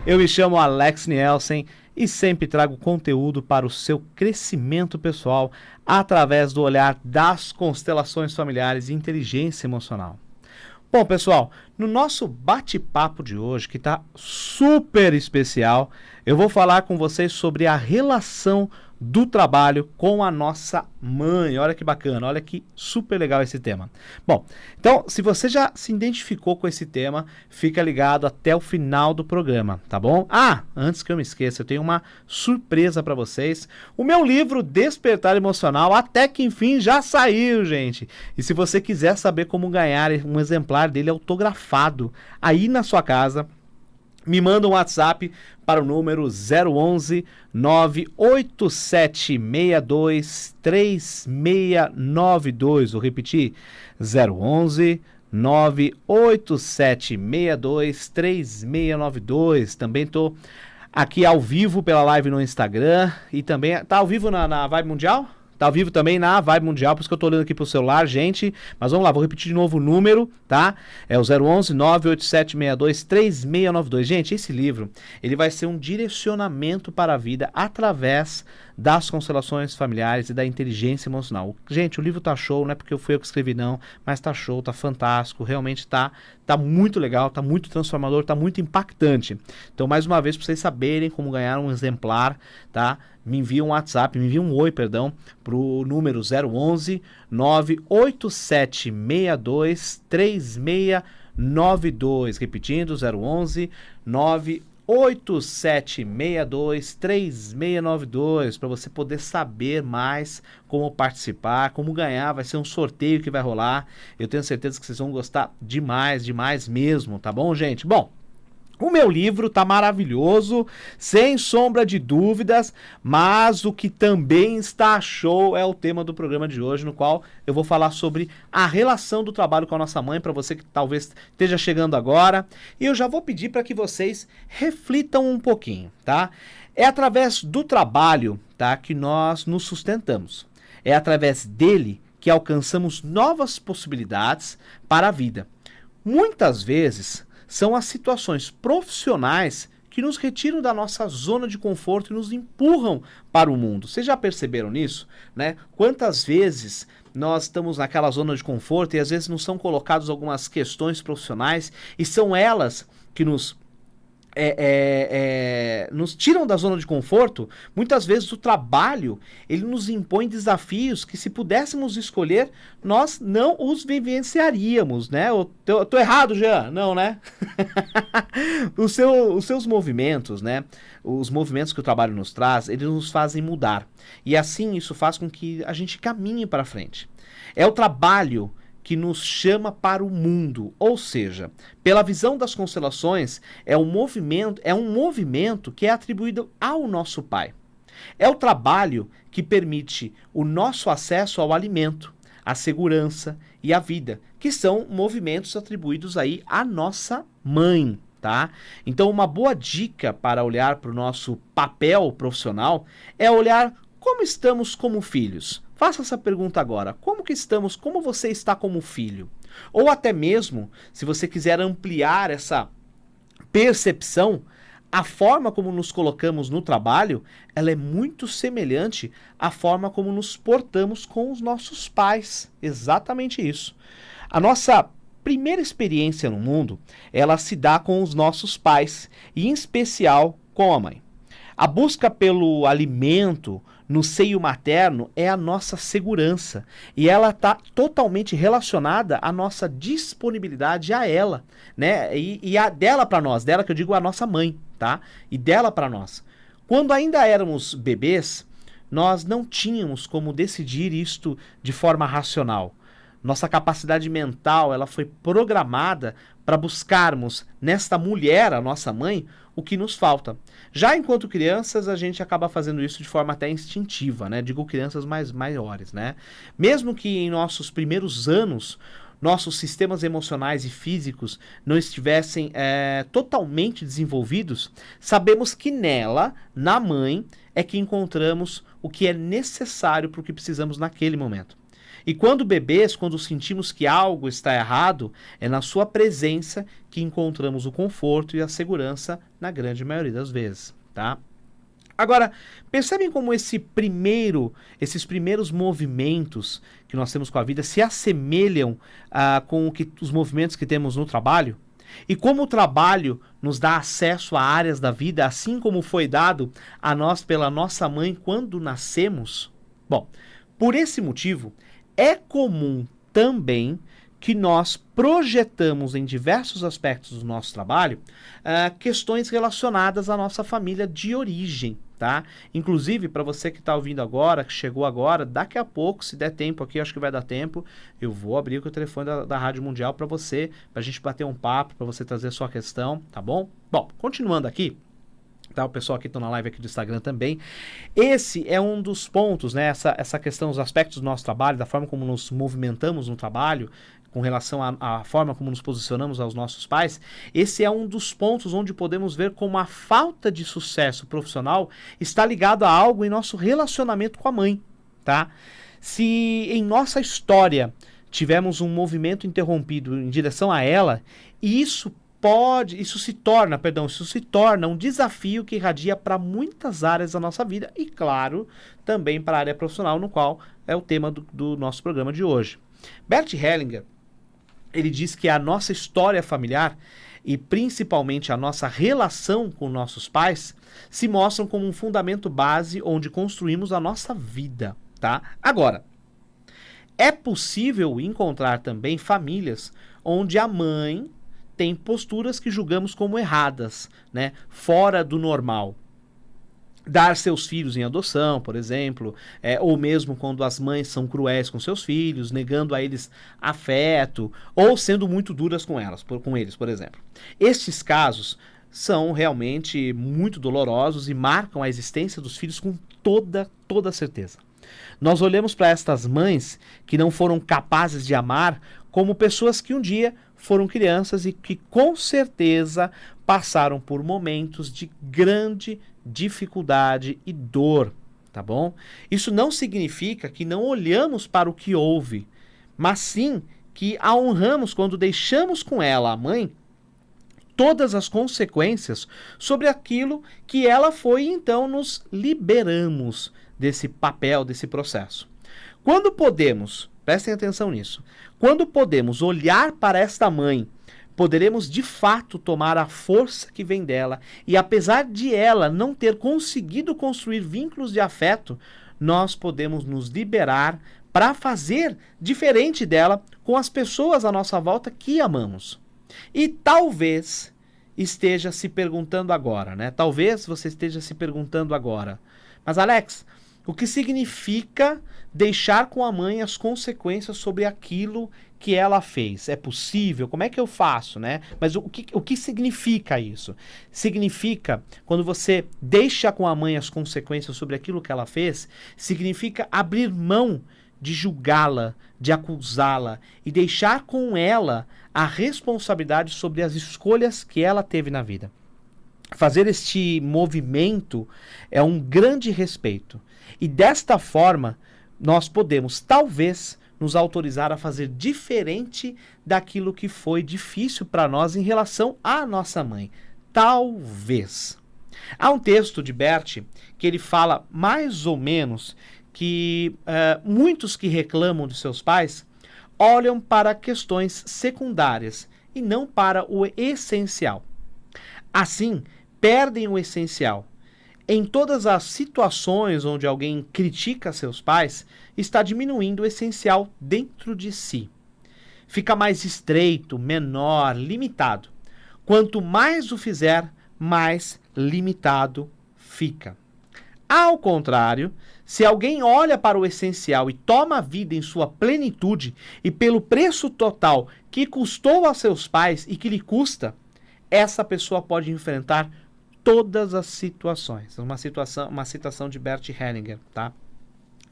Eu me chamo Alex Nielsen e sempre trago conteúdo para o seu crescimento pessoal através do olhar das constelações familiares e inteligência emocional. Bom, pessoal, no nosso bate-papo de hoje, que está super especial, eu vou falar com vocês sobre a relação do trabalho com a nossa mãe. Olha que bacana, olha que super legal esse tema. Bom, então, se você já se identificou com esse tema, fica ligado até o final do programa, tá bom? Ah, antes que eu me esqueça, eu tenho uma surpresa para vocês. O meu livro Despertar Emocional, até que enfim, já saiu, gente. E se você quiser saber como ganhar um exemplar dele autografado aí na sua casa, me manda um WhatsApp para o número 011 98762 3692. Vou repetir, 011 98762 3692. Também estou aqui ao vivo pela live no Instagram e também tá ao vivo na Vibe Mundial? Tá ao vivo também na Vibe Mundial, por isso que eu tô olhando aqui pro celular, gente. Mas vamos lá, vou repetir de novo o número, tá? É o 011 98762 3692. Gente, esse livro, ele vai ser um direcionamento para a vida através das constelações familiares e da inteligência emocional. Gente, o livro tá show, não é porque fui eu que escrevi não, mas tá show, tá fantástico, realmente tá muito legal, tá muito transformador, tá muito impactante. Então, mais uma vez, para vocês saberem como ganhar um exemplar, tá? Me envia um WhatsApp, me envia um oi, perdão, pro número 011 98762 3692. Repetindo, 011 98762 3692, para você poder saber mais como participar, como ganhar. Vai ser um sorteio que vai rolar. Eu tenho certeza que vocês vão gostar demais, demais mesmo, tá bom, gente? Bom, o meu livro tá maravilhoso, sem sombra de dúvidas, mas o que também está show é o tema do programa de hoje, no qual eu vou falar sobre a relação do trabalho com a nossa mãe, para você que talvez esteja chegando agora. E eu já vou pedir para que vocês reflitam um pouquinho, tá? É através do trabalho, tá, que nós nos sustentamos. É através dele que alcançamos novas possibilidades para a vida. Muitas vezes são as situações profissionais que nos retiram da nossa zona de conforto e nos empurram para o mundo. Vocês já perceberam nisso, né? Quantas vezes nós estamos naquela zona de conforto e às vezes nos são colocadas algumas questões profissionais e são elas que nos tiram da zona de conforto. Muitas vezes o trabalho, ele nos impõe desafios que, se pudéssemos escolher, nós não os vivenciaríamos, né? Eu tô errado, Jean? Não, né? Os seus movimentos, né? Os movimentos que o trabalho nos traz, eles nos fazem mudar. E assim, isso faz com que a gente caminhe para frente. É o trabalho que nos chama para o mundo, ou seja, pela visão das constelações, é um movimento que é atribuído ao nosso Pai. É o trabalho que permite o nosso acesso ao alimento, à segurança e à vida, que são movimentos atribuídos aí à nossa mãe, tá? Então, uma boa dica para olhar para o nosso papel profissional é olhar como estamos como filhos. Faça essa pergunta agora. Como que estamos? Como você está como filho? Ou até mesmo, se você quiser ampliar essa percepção, a forma como nos colocamos no trabalho, ela é muito semelhante à forma como nos portamos com os nossos pais. Exatamente isso. A nossa primeira experiência no mundo, ela se dá com os nossos pais, e em especial com a mãe. A busca pelo alimento no seio materno é a nossa segurança, e ela está totalmente relacionada à nossa disponibilidade a ela, né? E a dela para nós, dela que eu digo a nossa mãe, tá? E dela para nós. Quando ainda éramos bebês, nós não tínhamos como decidir isto de forma racional. Nossa capacidade mental, ela foi programada para buscarmos nesta mulher, a nossa mãe, o que nos falta. Já enquanto crianças, a gente acaba fazendo isso de forma até instintiva, né? Digo crianças mais maiores, né? Mesmo que em nossos primeiros anos, nossos sistemas emocionais e físicos não estivessem totalmente desenvolvidos, sabemos que nela, na mãe, é que encontramos o que é necessário para o que precisamos naquele momento. E quando bebês, quando sentimos que algo está errado, é na sua presença que encontramos o conforto e a segurança na grande maioria das vezes, tá? Agora, percebem como esses primeiros movimentos que nós temos com a vida se assemelham com os movimentos que temos no trabalho? E como o trabalho nos dá acesso a áreas da vida, assim como foi dado a nós pela nossa mãe quando nascemos? Bom, por esse motivo, é comum também que nós projetamos em diversos aspectos do nosso trabalho questões relacionadas à nossa família de origem, tá? Inclusive, para você que está ouvindo agora, que chegou agora, daqui a pouco, se der tempo aqui, acho que vai dar tempo, eu vou abrir o telefone da Rádio Mundial para você, para a gente bater um papo, para você trazer sua questão, tá bom? Bom, continuando aqui, tá, o pessoal aqui está na live aqui do Instagram também. Esse é um dos pontos, né? Essa questão, os aspectos do nosso trabalho, da forma como nos movimentamos no trabalho, com relação à forma como nos posicionamos aos nossos pais, esse é um dos pontos onde podemos ver como a falta de sucesso profissional está ligado a algo em nosso relacionamento com a mãe, tá? Se em nossa história tivemos um movimento interrompido em direção a ela, isso se torna um desafio que irradia para muitas áreas da nossa vida e, claro, também para a área profissional, no qual é o tema do nosso programa de hoje. Bert Hellinger, ele diz que a nossa história familiar e principalmente a nossa relação com nossos pais se mostram como um fundamento base onde construímos a nossa vida, tá? Agora, é possível encontrar também famílias onde a mãe tem posturas que julgamos como erradas, né? Fora do normal. Dar seus filhos em adoção, por exemplo, ou mesmo quando as mães são cruéis com seus filhos, negando a eles afeto, ou sendo muito duras com eles, por exemplo. Estes casos são realmente muito dolorosos e marcam a existência dos filhos com toda certeza. Nós olhamos para estas mães que não foram capazes de amar como pessoas que um dia foram crianças e que com certeza passaram por momentos de grande dificuldade e dor, tá bom? Isso não significa que não olhamos para o que houve, mas sim que a honramos quando deixamos com ela, a mãe, todas as consequências sobre aquilo que ela foi e então nos liberamos desse papel, desse processo. Quando podemos, prestem atenção nisso, quando podemos olhar para esta mãe, poderemos de fato tomar a força que vem dela e apesar de ela não ter conseguido construir vínculos de afeto, nós podemos nos liberar para fazer diferente dela com as pessoas à nossa volta que amamos. E talvez esteja se perguntando agora, né? Talvez você esteja se perguntando agora, mas Alex, o que significa deixar com a mãe as consequências sobre aquilo que ela fez? É possível? Como é que eu faço, né? Mas o que significa isso? Significa, quando você deixa com a mãe as consequências sobre aquilo que ela fez, significa abrir mão de julgá-la, de acusá-la e deixar com ela a responsabilidade sobre as escolhas que ela teve na vida. Fazer este movimento é um grande respeito. E desta forma, nós podemos, talvez, nos autorizar a fazer diferente daquilo que foi difícil para nós em relação à nossa mãe. Talvez. Há um texto de Bert que ele fala mais ou menos que muitos que reclamam de seus pais olham para questões secundárias e não para o essencial. Assim, perdem o essencial. Em todas as situações onde alguém critica seus pais, está diminuindo o essencial dentro de si. Fica mais estreito, menor, limitado. Quanto mais o fizer, mais limitado fica. Ao contrário, se alguém olha para o essencial e toma a vida em sua plenitude e pelo preço total que custou a seus pais e que lhe custa, essa pessoa pode enfrentar todas as situações. Uma citação de Bert Hellinger, tá?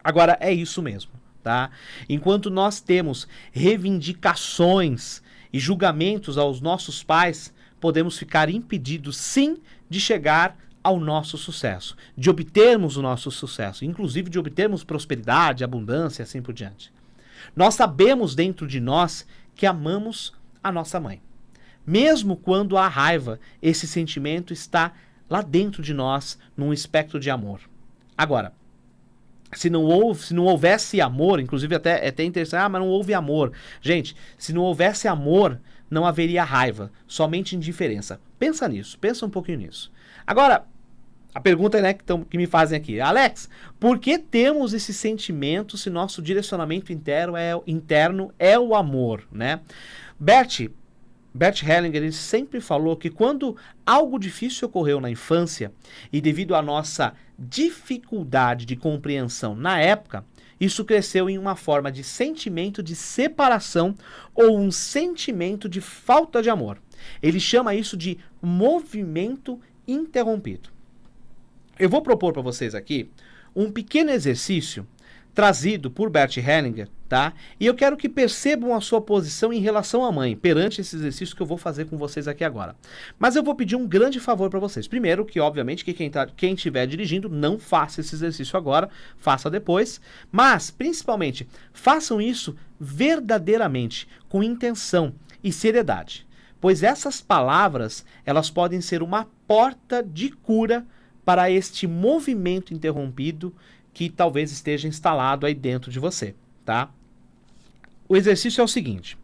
Agora, é isso mesmo, tá? Enquanto nós temos reivindicações e julgamentos aos nossos pais, podemos ficar impedidos, sim, de chegar ao nosso sucesso, de obtermos o nosso sucesso, inclusive de obtermos prosperidade, abundância e assim por diante. Nós sabemos dentro de nós que amamos a nossa mãe. Mesmo quando há raiva, esse sentimento está lá dentro de nós, num espectro de amor. Agora, se não houvesse amor, inclusive é até interessante, mas não houve amor. Gente, se não houvesse amor, não haveria raiva, somente indiferença. Pensa nisso, pensa um pouquinho nisso. Agora, a pergunta, né, que me fazem aqui, Alex, por que temos esse sentimento se nosso direcionamento interno é o amor, né? Bert Hellinger, ele sempre falou que quando algo difícil ocorreu na infância e devido à nossa dificuldade de compreensão na época, isso cresceu em uma forma de sentimento de separação ou um sentimento de falta de amor. Ele chama isso de movimento interrompido. Eu vou propor para vocês aqui um pequeno exercício trazido por Bert Hellinger, tá? E eu quero que percebam a sua posição em relação à mãe, perante esse exercício que eu vou fazer com vocês aqui agora. Mas eu vou pedir um grande favor para vocês. Primeiro, que obviamente que quem estiver dirigindo não faça esse exercício agora, faça depois. Mas, principalmente, façam isso verdadeiramente, com intenção e seriedade. Pois essas palavras, elas podem ser uma porta de cura para este movimento interrompido que talvez esteja instalado aí dentro de você, tá? O exercício é o seguinte: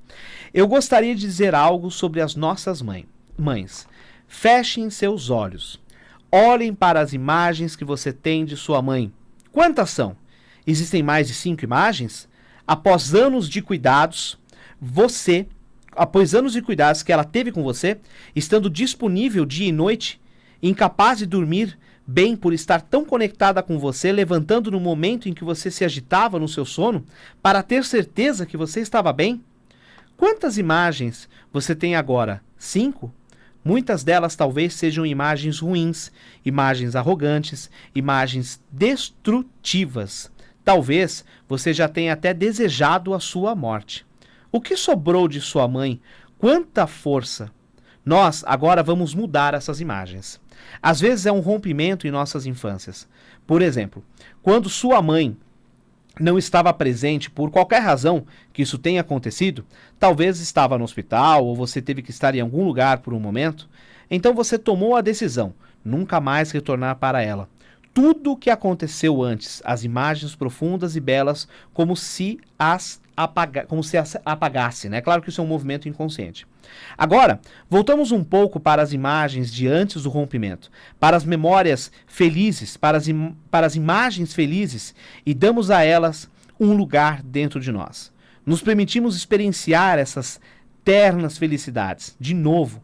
eu gostaria de dizer algo sobre as nossas mães. Fechem seus olhos. Olhem para as imagens que você tem de sua mãe. Quantas são? Existem mais de 5 imagens? Após anos de cuidados que ela teve com você, estando disponível dia e noite, incapaz de dormir bem por estar tão conectada com você, levantando no momento em que você se agitava no seu sono, para ter certeza que você estava bem? Quantas imagens você tem agora? 5? Muitas delas talvez sejam imagens ruins, imagens arrogantes, imagens destrutivas. Talvez você já tenha até desejado a sua morte. O que sobrou de sua mãe? Quanta força! Nós agora vamos mudar essas imagens. Às vezes é um rompimento em nossas infâncias. Por exemplo, quando sua mãe não estava presente por qualquer razão que isso tenha acontecido, talvez estava no hospital ou você teve que estar em algum lugar por um momento, então você tomou a decisão, nunca mais retornar para ela. Tudo o que aconteceu antes, as imagens profundas e belas, como se as apagasse, né? Claro que isso é um movimento inconsciente. Agora, voltamos um pouco para as imagens de antes do rompimento, para as memórias felizes, para as imagens felizes, e damos a elas um lugar dentro de nós. Nos permitimos experienciar essas ternas felicidades, de novo,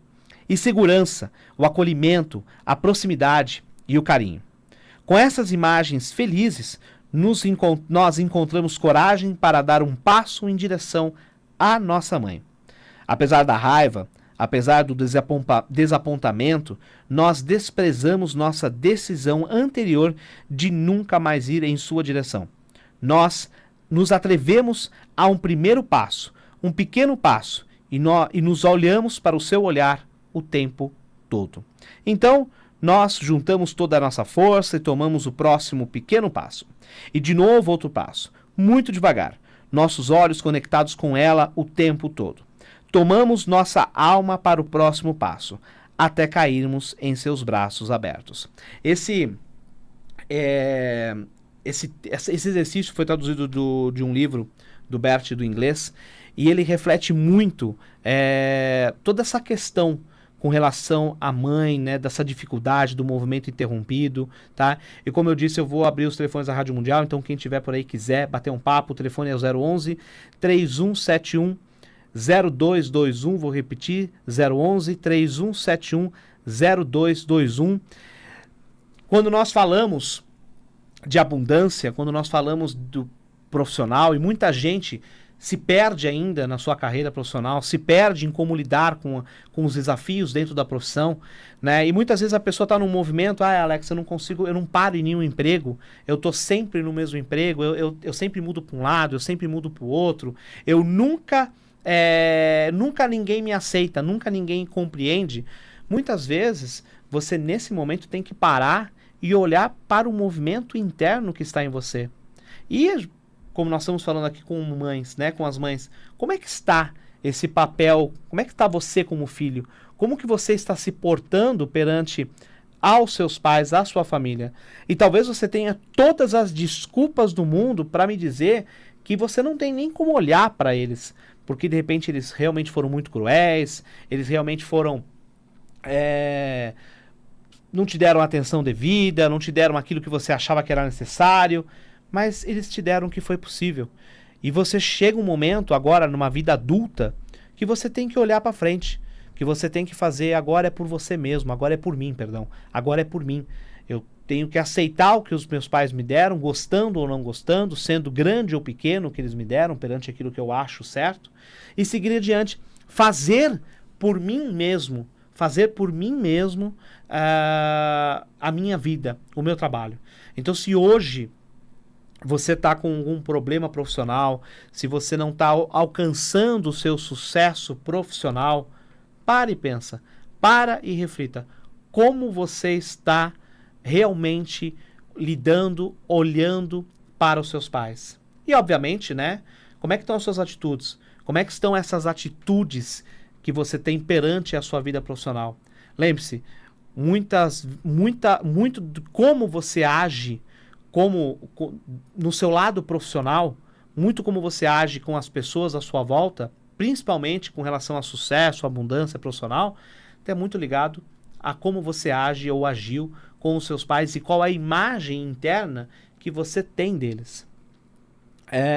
e segurança, o acolhimento, a proximidade e o carinho. Com essas imagens felizes, nós encontramos coragem para dar um passo em direção à nossa mãe. Apesar da raiva, apesar do desapontamento, nós desprezamos nossa decisão anterior de nunca mais ir em sua direção. Nós nos atrevemos a um primeiro passo, um pequeno passo, e nos olhamos para o seu olhar o tempo todo. Então, nós juntamos toda a nossa força e tomamos o próximo pequeno passo. E de novo outro passo, muito devagar, nossos olhos conectados com ela o tempo todo. Tomamos nossa alma para o próximo passo, até cairmos em seus braços abertos. Esse exercício foi traduzido de um livro do Bert, do inglês, e ele reflete muito toda essa questão com relação à mãe, né, dessa dificuldade do movimento interrompido, tá? E como eu disse, eu vou abrir os telefones da Rádio Mundial, então quem tiver por aí quiser bater um papo, o telefone é o 011 3171 0221, vou repetir, 011 3171 0221. Quando nós falamos de abundância, quando nós falamos do profissional, e muita gente se perde ainda na sua carreira profissional, se perde em como lidar com os desafios dentro da profissão, né? E muitas vezes a pessoa está num movimento, Alex, eu não paro em nenhum emprego, eu estou sempre no mesmo emprego, eu sempre mudo para um lado, eu sempre mudo para o outro, eu nunca ninguém me aceita, nunca ninguém compreende. Muitas vezes você nesse momento tem que parar e olhar para o movimento interno que está em você. E como nós estamos falando aqui com mães, né, com as mães, como é que está esse papel, como é que está você como filho? Como que você está se portando perante aos seus pais, à sua família? E talvez você tenha todas as desculpas do mundo para me dizer que você não tem nem como olhar para eles, porque de repente eles realmente foram muito cruéis, eles realmente foram... não te deram a atenção devida, não te deram aquilo que você achava que era necessário, mas eles te deram o que foi possível. E você chega um momento agora, numa vida adulta, que você tem que olhar para frente, que você tem que fazer, agora é por você mesmo, agora é por mim, perdão, agora é por mim. Eu tenho que aceitar o que os meus pais me deram, gostando ou não gostando, sendo grande ou pequeno o que eles me deram, perante aquilo que eu acho certo, e seguir adiante, fazer por mim mesmo, a minha vida, o meu trabalho. Então, se hoje você está com algum problema profissional, se você não está alcançando o seu sucesso profissional, para e pensa, para e reflita, como você está realmente lidando, olhando para os seus pais. E obviamente, né, como é que estão as suas atitudes? Como é que estão essas atitudes que você tem perante a sua vida profissional? Lembre-se, muito de como você age no seu lado profissional, muito como você age com as pessoas à sua volta, principalmente com relação a sucesso, abundância profissional, é muito ligado a como você age ou agiu com os seus pais e qual a imagem interna que você tem deles.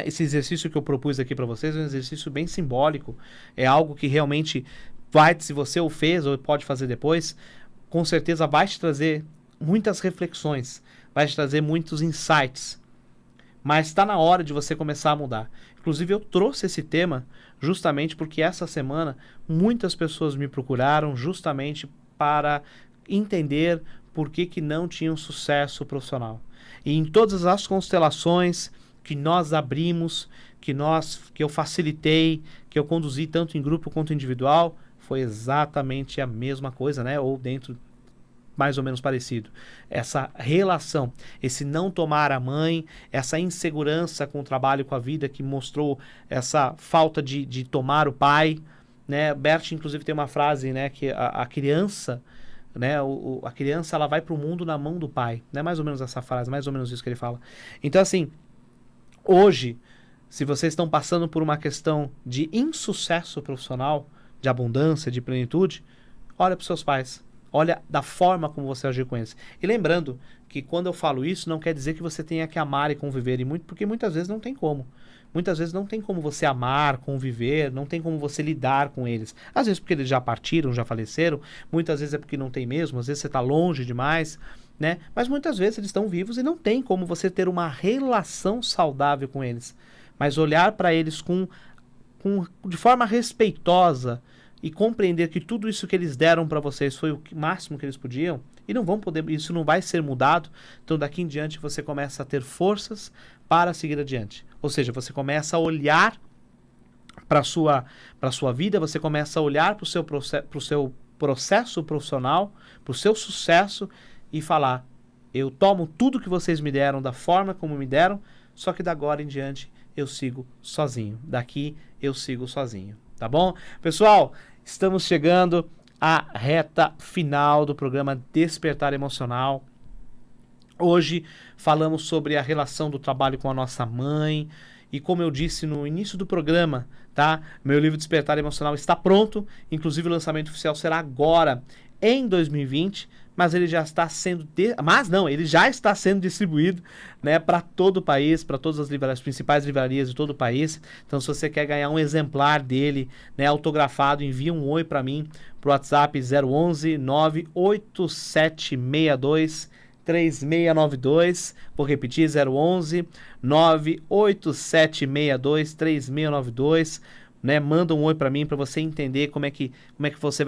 Esse exercício que eu propus aqui para vocês é um exercício bem simbólico, é algo que realmente se você o fez ou pode fazer depois, com certeza vai te trazer muitas reflexões, vai te trazer muitos insights, mas está na hora de você começar a mudar. Inclusive eu trouxe esse tema justamente porque essa semana muitas pessoas me procuraram justamente para entender por que não tinham sucesso profissional. E em todas as constelações que nós abrimos, que eu facilitei, que eu conduzi tanto em grupo quanto individual, foi exatamente a mesma coisa, né? Ou dentro mais ou menos parecido. Essa relação, esse não tomar a mãe, essa insegurança com o trabalho, com a vida, que mostrou essa falta de tomar o pai, né? Bert, inclusive, tem uma frase, né, que a criança, né, a criança, ela vai para o mundo na mão do pai, né? Mais ou menos essa frase, mais ou menos isso que ele fala. Então, assim, hoje, se vocês estão passando por uma questão de insucesso profissional, de abundância, de plenitude, olha para os seus pais. Olha da forma como você agir com eles. E lembrando que quando eu falo isso, não quer dizer que você tenha que amar e conviver, porque muitas vezes não tem como. Muitas vezes não tem como você amar, conviver, não tem como você lidar com eles. Às vezes porque eles já partiram, já faleceram, muitas vezes é porque não tem mesmo, às vezes você está longe demais, né? Mas muitas vezes eles estão vivos e não tem como você ter uma relação saudável com eles. Mas olhar para eles de forma respeitosa, e compreender que tudo isso que eles deram para vocês foi o máximo que eles podiam, e não vão poder, isso não vai ser mudado. Então daqui em diante você começa a ter forças para seguir adiante. Ou seja, você começa a olhar para a sua vida, você começa a olhar para o seu processo profissional, para o seu sucesso e falar: eu tomo tudo que vocês me deram da forma como me deram, só que da agora em diante eu sigo sozinho. Daqui eu sigo sozinho. Tá bom? Pessoal, estamos chegando à reta final do programa Despertar Emocional. Hoje falamos sobre a relação do trabalho com a nossa mãe. E como eu disse no início do programa, tá? Meu livro Despertar Emocional está pronto. Inclusive o lançamento oficial será agora, em 2020. Mas ele já está sendo... ele já está sendo distribuído, né, para todo o país, para todas as principais livrarias de todo o país. Então, se você quer ganhar um exemplar dele, né, autografado, envia um oi para mim, pro WhatsApp 011 98762 3692. Vou repetir, 011 98762 3692. Né, manda um oi para mim para você entender como é que você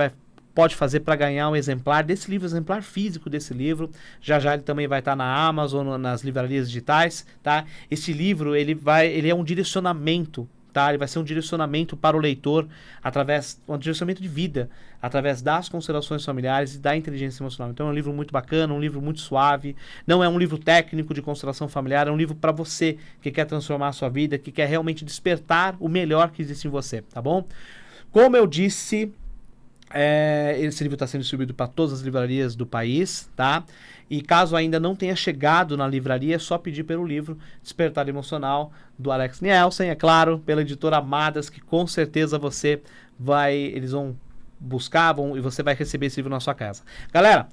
pode fazer para ganhar um exemplar desse livro, exemplar físico desse livro. Já já ele também vai estar na Amazon, nas livrarias digitais, tá? Esse livro, ele é um direcionamento tá? Ele vai ser um direcionamento para o leitor, um direcionamento de vida, através das constelações familiares e da inteligência emocional. Então é um livro muito bacana, um livro muito suave, não é um livro técnico de constelação familiar, é um livro para você que quer transformar a sua vida, que quer realmente despertar o melhor que existe em você, tá bom? Como eu disse, esse livro está sendo distribuído para todas as livrarias do país, tá? E caso ainda não tenha chegado na livraria, é só pedir pelo livro Despertar Emocional, do Alex Nielsen, é claro, pela editora Amadas, que com certeza eles vão buscar e você vai receber esse livro na sua casa. Galera,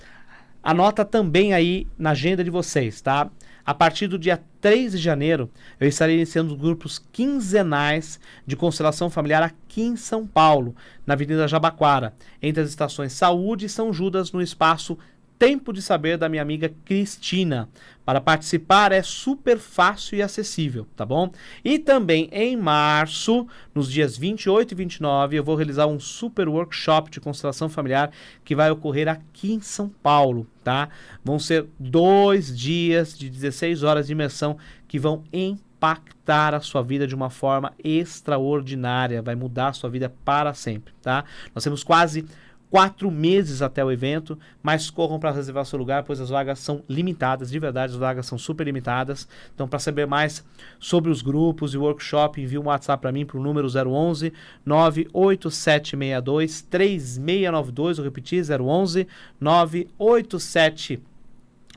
anota também aí na agenda de vocês, tá? A partir do dia 3 de janeiro, eu estarei iniciando os grupos quinzenais de constelação familiar aqui em São Paulo, na Avenida Jabaquara, entre as estações Saúde e São Judas, no espaço Tempo de Saber, da minha amiga Cristina. Para participar é super fácil e acessível, tá bom? E também em março, nos dias 28 e 29, eu vou realizar um super workshop de constelação familiar que vai ocorrer aqui em São Paulo, tá? Vão ser 2 dias de 16 horas de imersão que vão impactar a sua vida de uma forma extraordinária, vai mudar a sua vida para sempre, tá? Nós temos quase 4 meses até o evento, mas corram para reservar seu lugar, pois as vagas são limitadas, de verdade, as vagas são super limitadas. Então, para saber mais sobre os grupos e o workshop, envie um WhatsApp para mim para o número 011 98762 3692, eu repeti, 011 987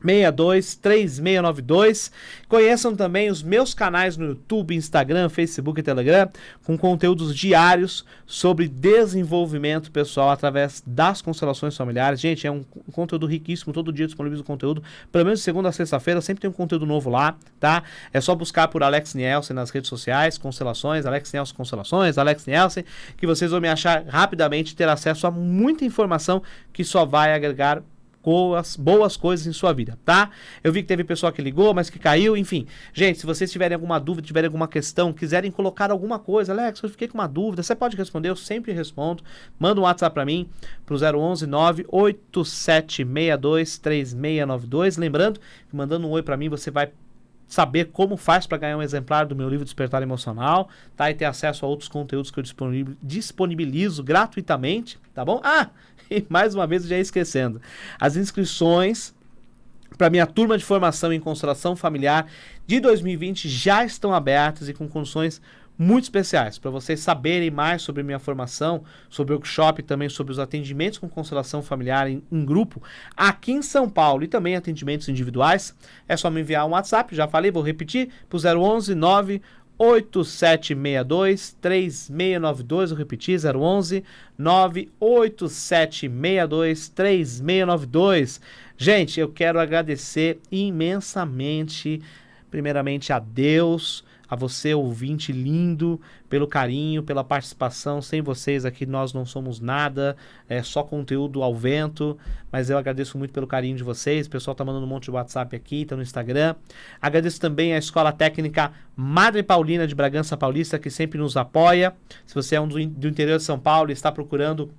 3692. Conheçam também os meus canais no YouTube, Instagram, Facebook e Telegram, com conteúdos diários sobre desenvolvimento pessoal através das constelações familiares. Gente, é um conteúdo riquíssimo, todo dia disponibilizo conteúdo, pelo menos de segunda a sexta-feira, sempre tem um conteúdo novo lá, tá? É só buscar por Alex Nielsen nas redes sociais, Constelações, Alex Nielsen Constelações, Alex Nielsen, que vocês vão me achar rapidamente e ter acesso a muita informação que só vai agregar boas coisas em sua vida, tá? Eu vi que teve pessoa que ligou, mas que caiu, enfim. Gente, se vocês tiverem alguma dúvida, tiverem alguma questão, quiserem colocar alguma coisa, Alex, eu fiquei com uma dúvida, você pode responder, eu sempre respondo. Manda um WhatsApp para mim, pro 011 98762 3692. Lembrando que mandando um oi para mim, você vai saber como faz para ganhar um exemplar do meu livro Despertar Emocional, tá? E ter acesso a outros conteúdos que eu disponibilizo gratuitamente, tá bom? Ah, e mais uma vez, já esquecendo, as inscrições para minha turma de formação em constelação familiar de 2020 já estão abertas e com condições muito especiais. Para vocês saberem mais sobre minha formação, sobre o workshop e também sobre os atendimentos com constelação familiar em grupo aqui em São Paulo e também atendimentos individuais, é só me enviar um WhatsApp, já falei, vou repetir, para o 011 98762 3692, eu repeti, 011 98762 3692. Gente, eu quero agradecer imensamente, primeiramente a Deus, a você, ouvinte lindo, pelo carinho, pela participação. Sem vocês aqui nós não somos nada, é só conteúdo ao vento, mas eu agradeço muito pelo carinho de vocês. O pessoal tá mandando um monte de WhatsApp aqui, tá no Instagram. Agradeço também a Escola Técnica Madre Paulina de Bragança Paulista, que sempre nos apoia. Se você é do interior de São Paulo e está procurando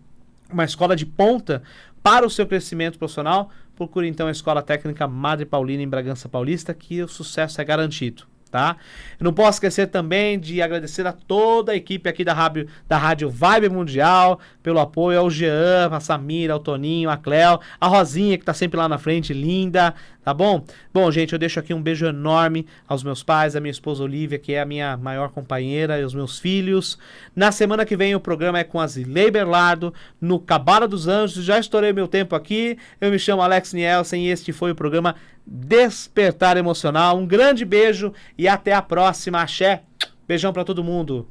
uma escola de ponta para o seu crescimento profissional, procure então a Escola Técnica Madre Paulina em Bragança Paulista, que o sucesso é garantido. Tá? Eu não posso esquecer também de agradecer a toda a equipe aqui da Rádio Vibe Mundial pelo apoio, ao Jean, a Samira, ao Toninho, a Cléo, a Rosinha que tá sempre lá na frente, linda, tá bom? Bom, gente, eu deixo aqui um beijo enorme aos meus pais, a minha esposa Olivia, que é a minha maior companheira, e os meus filhos. Na semana que vem o programa é com a Zilei Berlardo, no Cabala dos Anjos. Já estourei meu tempo aqui, eu me chamo Alex Nielsen e este foi o programa Despertar Emocional. Um grande beijo e até a próxima. Axé. Beijão pra todo mundo.